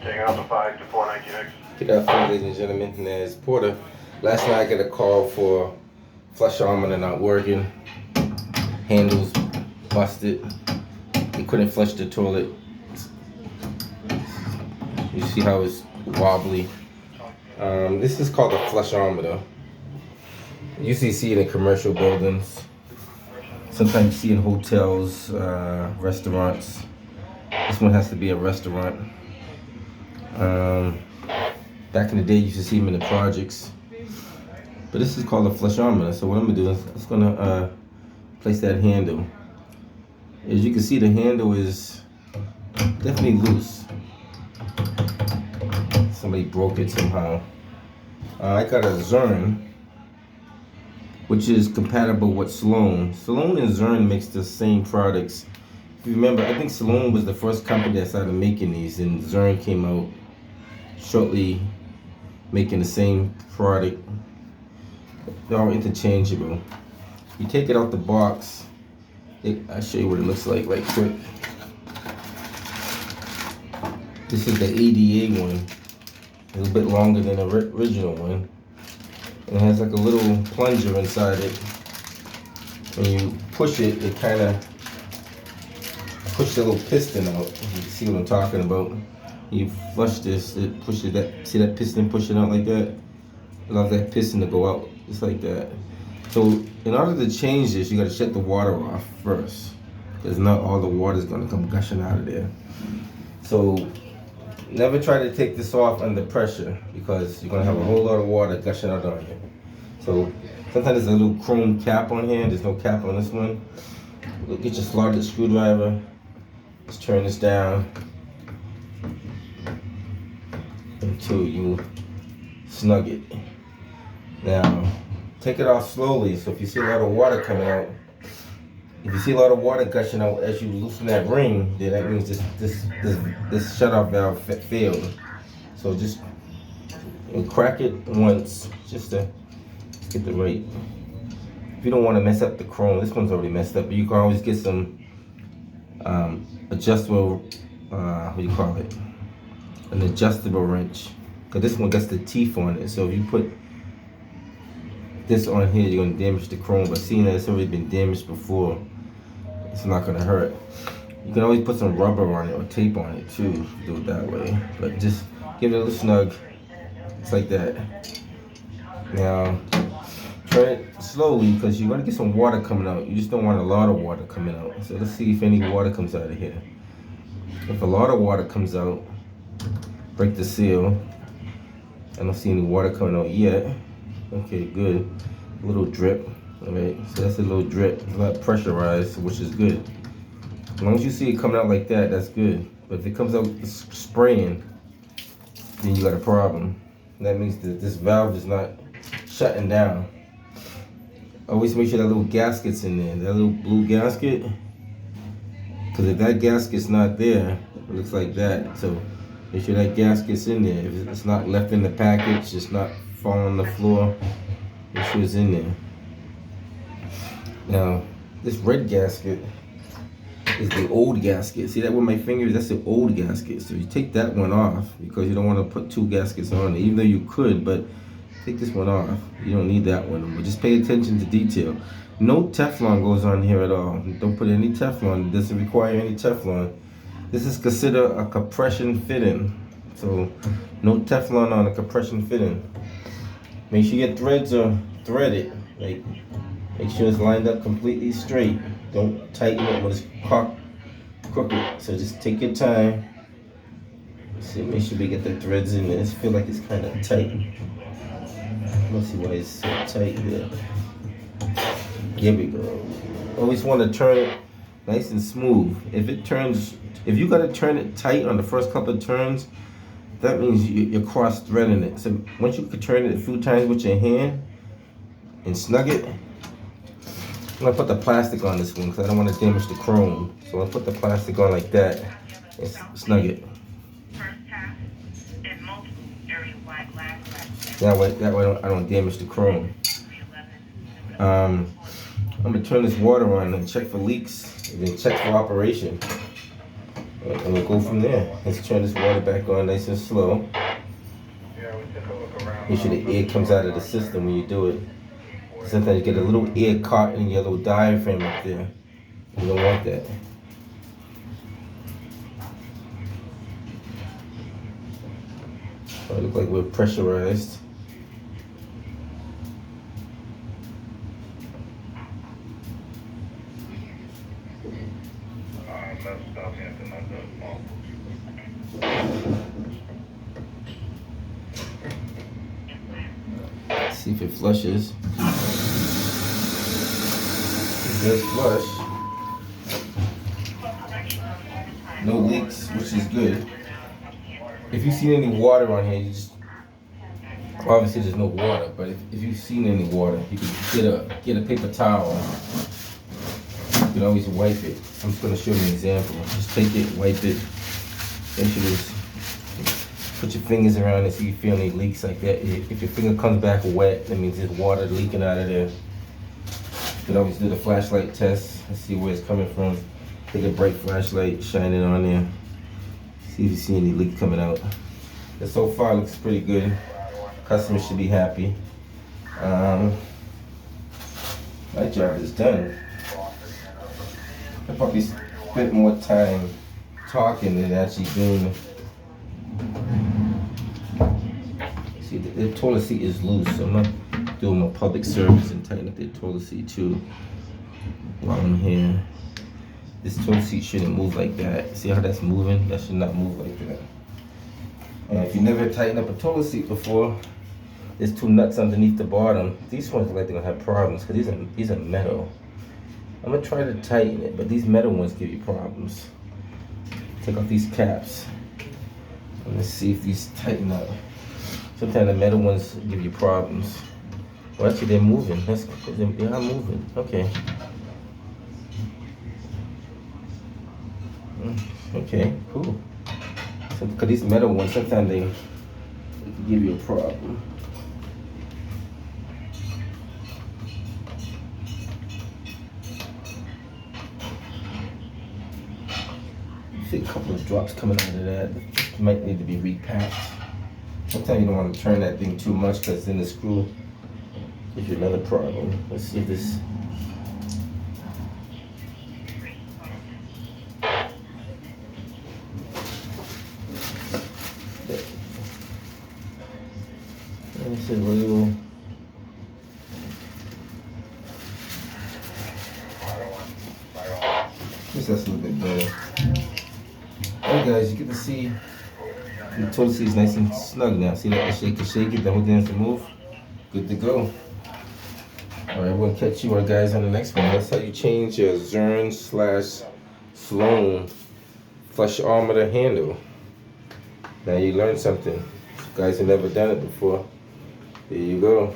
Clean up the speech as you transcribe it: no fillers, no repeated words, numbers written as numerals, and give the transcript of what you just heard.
Taking Alpha 5 to 419X. Good afternoon, ladies and gentlemen. There's Porter. Last night I got a call for flush armor not working. Handles busted. They couldn't flush the toilet. You see how it's wobbly. This is called a flush armor. You usually see it in commercial buildings. Sometimes you see it in hotels, restaurants. This one has to be a restaurant. Back in the day, you used to see them in the projects. But this is called a flush armor. So what I'm gonna do is I'm gonna place that handle. As you can see, the handle is definitely loose. Somebody broke it somehow. I got a zurn, which is compatible with Sloan. Sloan and zurn makes the same products. If you remember, I think Sloan was the first company that started making these, and zurn came out shortly making the same product. They're all interchangeable. You take it out the box. I'll show you what it looks like right quick. This is the ADA one. A little bit longer than the original one. And it has like a little plunger inside it. When you push it, it kind of pushes a little piston out. You can see what I'm talking about. You flush this, it pushes that. See that piston pushing out like that? It allows that piston to go out just like that. So in order to change this, you got to shut the water off first, because not all the water is going to come gushing out of there. So never try to take this off under pressure, because you're going to have a whole lot of water gushing out on you. So sometimes there's a little chrome cap on here. There's no cap on this one. Get your slotted screwdriver. Just turn this down until you snug it. Now, take it off slowly. So if you see a lot of water coming out, if you see a lot of water gushing out as you loosen that ring, then that means this shutoff valve failed. So just crack it once, just to get the right. If you don't want to mess up the chrome, this one's already messed up, but you can always get some adjustable, what do you call it? An adjustable wrench. Because this one gets the teeth on it. So if you put this on here, you're going to damage the chrome. But seeing that it's already been damaged before, it's not going to hurt. You can always put some rubber on it or tape on it too, if you do it that way. But just give it a little snug. It's like that. Now, turn it slowly, because you're going to get some water coming out. You just don't want a lot of water coming out. So let's see if any water comes out of here. If a lot of water comes out, break the seal. I don't see any water coming out yet. Okay, good. A little drip. Alright, so that's a little drip. It's not pressurized, which is good. As long as you see it coming out like that, that's good. But if it comes out spraying, then you got a problem. That means that this valve is not shutting down. Always make sure that little gasket's in there. That little blue gasket. Because if that gasket's not there, it looks like that. So make sure that gasket's in there. If it's not left in the package, it's not falling on the floor, make sure it's in there. Now, this red gasket is the old gasket. See that with my fingers? That's the old gasket. So you take that one off, because you don't want to put two gaskets on it, even though you could, but take this one off. You don't need that one. But just pay attention to detail. No Teflon goes on here at all. Don't put any Teflon. It doesn't require any Teflon. This is considered a compression fitting. So no Teflon on a compression fitting. Make sure your threads are threaded. Like, make sure it's lined up completely straight. Don't tighten it when it's crooked. So just take your time. See, make sure we get the threads in there. I feel like it's kind of tight. Let's see why it's so tight here. Here we go. Always want to turn it nice and smooth. If you gotta turn it tight on the first couple of turns, that means you're cross-threading it. So once you can turn it a few times with your hand and snug it, I'm gonna put the plastic on this one because I don't want to damage the chrome. So I'll put the plastic on like that and snug it. That way I don't damage the chrome. I'm gonna turn this water on and check for leaks and then check for operation. And we'll go from there. Let's turn this water back on nice and slow. Make sure the air comes out of the system when you do it. Sometimes you get a little air caught in your little diaphragm up there. You don't want that. So it looks like we're pressurized. See if it flushes. It does flush. No leaks, which is good. If you've seen any water on here, you just obviously there's no water. But if you've seen any water, you can get a paper towel. You can always wipe it. I'm just gonna show you an example. Just take it, wipe it. Then you just put your fingers around it so you feel any leaks like that. If your finger comes back wet, that means there's water leaking out of there. You can always do the flashlight test and see where it's coming from. Take a bright flashlight, shine it on there. See if you see any leak coming out. And so far it looks pretty good. Customers should be happy. My job is done. I probably spent more time talking than actually doing it. See, the toilet seat is loose, so I'm not doing my public service and tighten up the toilet seat too while I'm here. This toilet seat shouldn't move like that. See how that's moving? That should not move like that. And if you never tightened up a toilet seat before, there's two nuts underneath the bottom. These ones look like they're gonna have problems because these are metal. I'm gonna try to tighten it, but these metal ones give you problems. Take off these caps. Let's see if these tighten up. Sometimes the metal ones give you problems. Well, actually, they're moving. They are moving. Okay. Okay, cool. So, because these metal ones, sometimes they give you a problem. See a couple of drops coming out of that. Might need to be repacked. Sometimes you don't want to turn that thing too much because then the screw gives you another problem. Let's see if this. This is a little. That's a little bit better. Hey guys, you get to see the toilet seat is nice and snug now. See that? I shake it, the whole thing has to move. Good to go. Alright, we'll catch you guys on the next one. That's how you change your Zurn/Sloan flush armature handle. Now you learned something. You guys have never done it before. There you go.